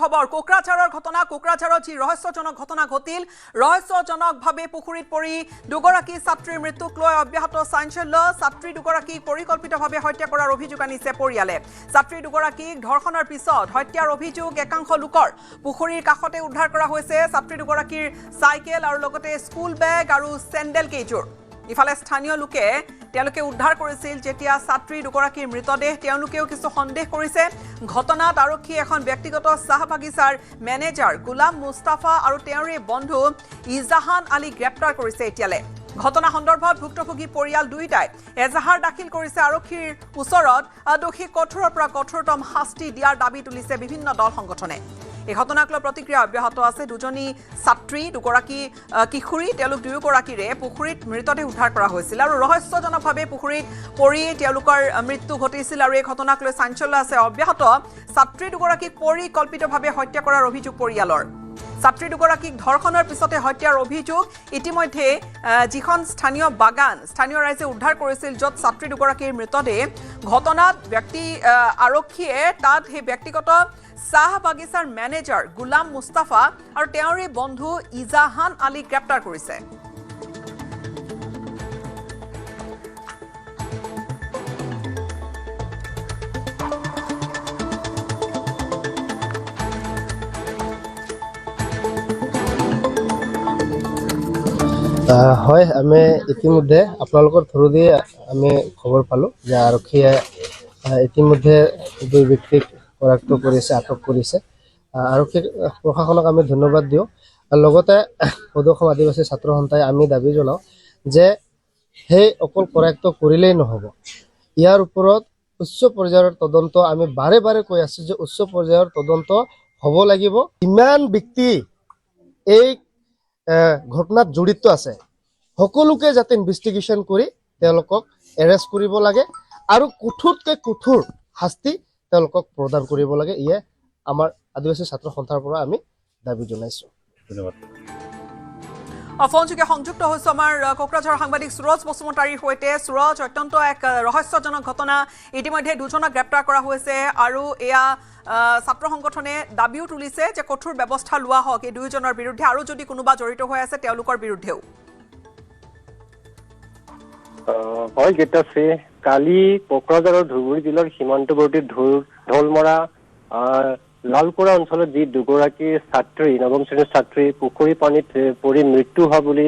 খবৰ কোকৰাঝাৰৰ ঘটনা কোকৰাঝাৰত যি ৰহস্যজনক ঘটনা ঘটিল ৰহস্যজনকভাৱে পুখুৰীত পৰি দুগৰাকী ছাত্ৰীৰ মৃত্যুক লৈ অব্যাহত চাঞ্চল্য ছাত্ৰী দুগৰাকীক পৰিকল্পিতভাৱে হত্যা কৰাৰ অভিযোগ আনিছে পৰিয়ালে ছাত্ৰী দুগৰাকীক ধৰ্ষণৰ পিছত হত্যাৰ অভিযোগ একাংশ লোকৰ পুখুৰীৰ কাষতে উদ্ধাৰ কৰা হৈছে ছাত্ৰী দুগৰাকীৰ চাইকেল আৰু লগতে স্কুল বেগ আৰু চেণ্ডেল কেইযোৰ ইফালে স্থানীয় লোকে তেওঁলোকে উদ্ধাৰ কৰিছিল যেতিয়া ছাত্ৰী দুগৰাকীৰ মৃতদেহ তেওঁলোকেও কিছু সন্দেহ কৰিছে ঘটনাত আৰক্ষী এখন ব্যক্তিগত চাহ বাগিচাৰ মেনেজাৰ গোলাম মুস্তাফা আৰু তেওঁৰে বন্ধু ইজাহান আলী গ্ৰেপ্তাৰ কৰিছে এতিয়ালৈ ঘটনা সন্দৰ্ভত ভুক্তভোগী পৰিয়াল দুইটাই এজাহাৰ দাখিল কৰিছে আৰক্ষীৰ ওচৰত দোষী কঠোৰৰ পৰা কঠোৰতম শাস্তি দিয়াৰ দাবী তুলিছে বিভিন্ন দল সংগঠনে এই ঘটনাক লৈ প্ৰতিক্ৰিয়া অব্যাহত আছে দুজনী ছাত্ৰী দুগৰাকী কিশোৰী তেওঁলোক দুয়োগৰাকীৰে পুখুৰীত মৃতদেহ উদ্ধাৰ কৰা হৈছিল আৰু ৰহস্যজনকভাৱে পুখুৰীত পৰি তেওঁলোকৰ মৃত্যু ঘটিছিল আৰু এই ঘটনাক লৈ চাঞ্চল্য আছে অব্যাহত ছাত্ৰী দুগৰাকীক পৰিকল্পিতভাৱে হত্যা কৰাৰ অভিযোগ পৰিয়ালৰ ছাত্ৰী দুগৰাকীক ধৰ্ষণৰ পিছতে হত্যাৰ অভিযোগ ইতিমধ্যে যিখন স্থানীয় বাগান স্থানীয় ৰাইজে উদ্ধাৰ কৰিছিল য'ত ছাত্ৰী দুগৰাকীৰ মৃতদেহ ঘটনাত আৰক্ষীয়ে তাত সেই ব্যক্তিগত চাহ বাগিচাৰ মেনেজাৰ গোলাম মুস্তাফা আৰু তেওঁৰে বন্ধু ইজাহান আলী গ্ৰেপ্তাৰ কৰিছে হয় আমি ইতিমধ্যে আপোনালোকৰ থ্ৰু দি আমি খবৰ পালোঁ যে আৰক্ষীয়ে ইতিমধ্যে দুই ব্যক্তিক কৰায়ত্ব কৰিছে আটক কৰিছে আৰক্ষী প্ৰশাসনক আমি ধন্যবাদ দিওঁ লগতে সদৌ আদিবাসী ছাত্ৰ সন্থাই আমি দাবী জনাওঁ যে সেই অকল কৰায়ত্ব কৰিলেই নহ'ব ইয়াৰ ওপৰত উচ্চ পৰ্যায়ৰ তদন্ত আমি বাৰে বাৰে কৈ আছোঁ যে উচ্চ পৰ্যায়ৰ তদন্ত হ'ব লাগিব ইমান ব্যক্তি এই ঘটনাত জড়িত আছে সকলোকে যাতে ইনভেষ্টিগেশ্যন কৰি তেওঁলোকক এৰেষ্ট কৰিব লাগে আৰু কঠোৰতকৈ কঠোৰ শাস্তি তেওঁলোকক প্ৰদান কৰিব লাগে ইয়ে আমাৰ আদিবাসী ছাত্ৰ সন্থাৰ পৰা আমি দাবী জনাইছোঁ ধন্যবাদ ফোনযোগে সংযুক্ত হৈছে আমাৰ কোকৰাঝাৰৰ সাংবাদিক সুৰজ বসুমতাৰীৰ সৈতে সুৰজ অত্যন্ত এক ৰহস্যজনক ঘটনা ইতিমধ্যে দুজনক গ্ৰেপ্তাৰ কৰা হৈছে আৰু এয়া ছাত্ৰ সংগঠনে দাবীও তুলিছে যে কঠোৰ ব্যৱস্থা লোৱা হওক এই দুইজনৰ বিৰুদ্ধে আৰু যদি কোনোবা জড়িত হৈ আছে তেওঁলোকৰ বিৰুদ্ধেও হয় গীতাশ্ৰী কালি কোকৰাঝাৰৰ ধুবুৰী জিলাৰ সীমান্তৱৰ্তী ঢোলমৰা লালপুৰা অঞ্চলত যি দুগৰাকী ছাত্ৰী নৱম শ্ৰেণীৰ ছাত্ৰী পুখুৰী পানীত পৰি মৃত্যু হোৱা বুলি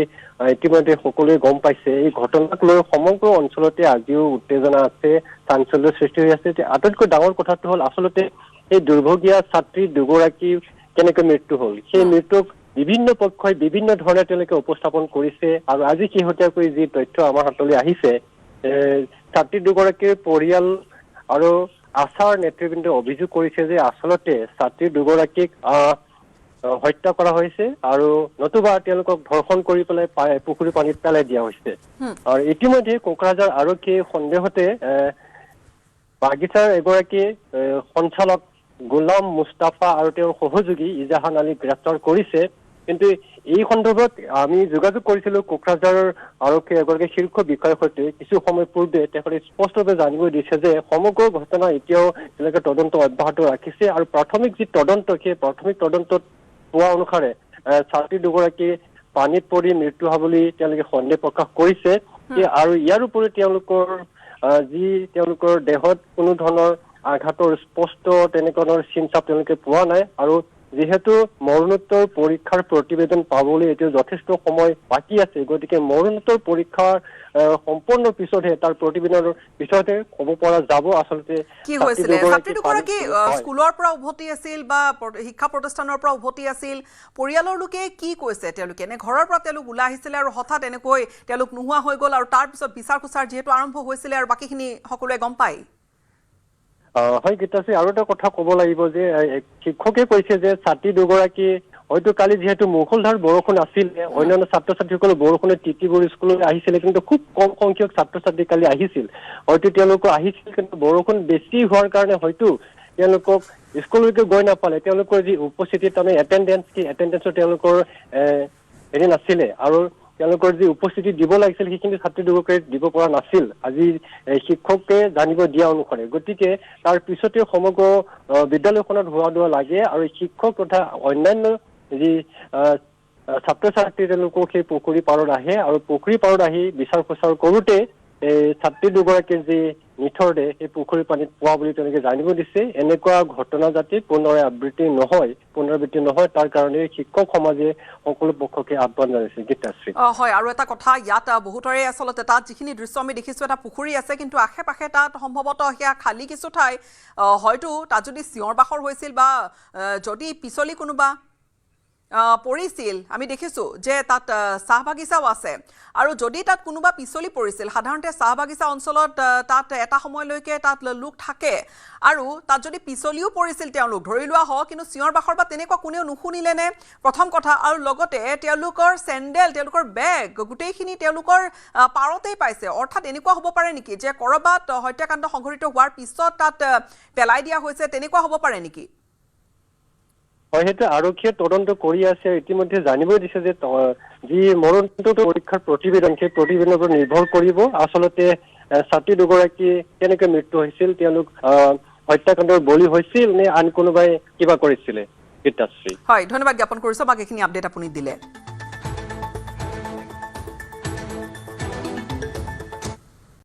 ইতিমধ্যে সকলোৱে গম পাইছে এই ঘটনাক লৈ সমগ্ৰ অঞ্চলতে আজিও উত্তেজনা আছে চাঞ্চল্যৰ সৃষ্টি হৈ আছে আটাইতকৈ ডাঙৰ কথাটো হ'ল আচলতে এই দুৰ্ভগীয়া ছাত্ৰী দুগৰাকী কেনেকৈ মৃত্যু হ'ল সেই মৃত্যুক বিভিন্ন পক্ষই বিভিন্ন ধৰণে তেওঁলোকে উপস্থাপন কৰিছে আৰু আজি শেহতীয়াকৈ যি তথ্য আমাৰ হাতলৈ আহিছে ছাত্ৰী দুগৰাকীৰ পৰিয়াল আৰু আশাৰ নেতৃবৃন্দে অভিযোগ কৰিছে যে আচলতে ছাত্ৰী দুগৰাকীক হত্যা কৰা হৈছে আৰু নতুবা তেওঁলোকক ধৰ্ষণ কৰি পেলাই পুখুৰী পানীত পেলাই দিয়া হৈছে আৰু ইতিমধ্যে কোকৰাঝাৰ আৰক্ষীয়ে সন্দেহতে বাগিচাৰ এগৰাকী সঞ্চালক গোলাম মুস্তাফা আৰু তেওঁৰ সহযোগী ইজাহান আলী গ্ৰেপ্তাৰ কৰিছে কিন্তু এই সন্দৰ্ভত আমি যোগাযোগ কৰিছিলোঁ কোকৰাঝাৰৰ আৰক্ষীৰ এগৰাকী শীৰ্ষ বিষয়াৰ সৈতে কিছু সময় পূৰ্বে তেখেতে স্পষ্টভাৱে জানিব দিছে যে সমগ্ৰ ঘটনা এতিয়াও তেওঁলোকে তদন্ত অব্যাহত ৰাখিছে আৰু প্ৰাথমিক যি তদন্ত সেই প্ৰাথমিক তদন্তত পোৱা অনুসাৰে ছাত্ৰী দুগৰাকী পানীত পৰি মৃত্যু হোৱা বুলি তেওঁলোকে সন্দেহ প্ৰকাশ কৰিছে আৰু ইয়াৰ উপৰি তেওঁলোকৰ দেহত কোনো ধৰণৰ আঘাতৰ স্পষ্ট তেনেকুৱা ধৰণৰ চিন-চাপ তেওঁলোকে পোৱা নাই আৰু যিহেতু মৰণোত্তৰ পৰীক্ষাৰ প্ৰতিবেদন পাবলৈ এতিয়া যথেষ্ট সময় বাকী আছে গতিকে মৰণোত্তৰ পৰীক্ষাৰ সম্পূৰ্ণ পিছতহে তাৰ প্ৰতিবেদনৰ পিছতহে ক'ব পৰা যাব আচলতে কি হৈছিলে ছাত্ৰী দুগৰাকী স্কুলৰ পৰা উভতি আছিল বা শিক্ষা প্ৰতিষ্ঠানৰ পৰা উভতি আছিল পৰিয়ালৰ লোকে কি কৈছে তেওঁলোকে নে ঘৰৰ পৰা তেওঁলোক ওলাই আহিছিলে আৰু হঠাৎ এনেকৈ তেওঁলোক নোহোৱা হৈ গ'ল আৰু তাৰ পিছত বিচাৰ কুচাৰ যিহেতু আৰম্ভ হৈছিলে আৰু বাকীখিনি সকলোৱে গম পায় হয় গীতাশ্ৰী আৰু এটা কথা ক'ব লাগিব যে শিক্ষকে কৈছে যে ছাত্ৰী দুগৰাকী হয়তো কালি যিহেতু মুষলধাৰ বৰষুণ আছিলে অন্যান্য ছাত্ৰ ছাত্ৰীসকলে বৰষুণে তিতিবুৰি স্কুললৈ আহিছিলে কিন্তু খুব কম সংখ্যক ছাত্ৰ ছাত্ৰী কালি আহিছিল হয়তো তেওঁলোক আহিছিল কিন্তু বৰষুণ বেছি হোৱাৰ কাৰণে হয়তো তেওঁলোকক স্কুললৈকে গৈ নাপালে তেওঁলোকৰ যি উপস্থিতি তাৰমানে এটেণ্ডেঞ্চৰ তেওঁলোকৰ হেৰি নাছিলে আৰু তেওঁলোকৰ যি উপস্থিতি দিব লাগিছিল সেইখিনি ছাত্ৰী দুগৰাকীয়ে দিব পৰা নাছিল আজি শিক্ষকে জানিব দিয়া অনুসৰি গতিকে তাৰ পিছতে সমগ্ৰ বিদ্যালয়খনত হোৱা লাগে আৰু শিক্ষক তথা অন্যান্য যি ছাত্ৰ ছাত্ৰী তেওঁলোকক সেই পুখুৰী পাৰত আহে আৰু পুখুৰী পাৰত আহি বিচাৰ খোচাৰ কৰোঁতে ছাত্ৰী দুগৰাকীৰ যি নিথৰ দেহ সেই পুখুৰীৰ পানীত পোৱা বুলি তেওঁলোকে জানিব দিছে এনেকুৱা ঘটনা যাতে পুনৰাবৃত্তি নহয় তাৰ কাৰণে শিক্ষক সমাজে সকলো পক্ষকে আহ্বান জনাইছে গীতাশ্ৰী হয় আৰু এটা কথা ইয়াত বহুতৰে আচলতে তাত যিখিনি দৃশ্য আমি দেখিছোঁ এটা পুখুৰী আছে কিন্তু আশে পাশে তাত সম্ভৱতঃ সেয়া খালী কিছু ঠাই হয়তো তাত যদি চিঞৰ বাখৰ হৈছিল বা যদি পিছলি কোনোবা পৰিছিল আমি দেখিছোঁ যে তাত চাহ বাগিচাও আছে আৰু যদি তাত কোনোবা পিছলি পৰিছিল সাধাৰণতে চাহ বাগিচা অঞ্চলত তাত এটা সময়লৈকে তাত লোক থাকে আৰু তাত যদি পিছলিও পৰিছিল তেওঁলোক ধৰি লোৱা হয় কিন্তু চিঞৰ বাখৰ বা তেনেকুৱা কোনেও নুশুনিলে নে প্ৰথম কথা আৰু লগতে তেওঁলোকৰ চেণ্ডেল তেওঁলোকৰ বেগ গোটেইখিনি তেওঁলোকৰ পাৰতেই পাইছে অৰ্থাৎ এনেকুৱা হ'ব পাৰে নেকি যে ক'ৰবাত হত্যাকাণ্ড সংঘটিত হোৱাৰ পিছত তাত পেলাই দিয়া হৈছে তেনেকুৱা হ'ব পাৰে নেকি হয় সেইটো আৰক্ষীয়ে তদন্ত কৰি আছে ইতিমধ্যে জানিবই দিছে যে যি মৰণোত্তৰ পৰীক্ষাৰ প্ৰতিবেদন সেই প্ৰতিবেদনৰ ওপৰত নিৰ্ভৰ কৰিব আচলতে ছাত্ৰী দুগৰাকী কেনেকৈ মৃত্যু হৈছিল তেওঁলোক হত্যাকাণ্ডৰ বলি হৈছিল নে আন কোনোবাই কিবা কৰিছিলে গীতাশ্ৰী হয় ধন্যবাদ জ্ঞাপন কৰিছোঁ আমাক এইখিনি আপডেট আপুনি দিলে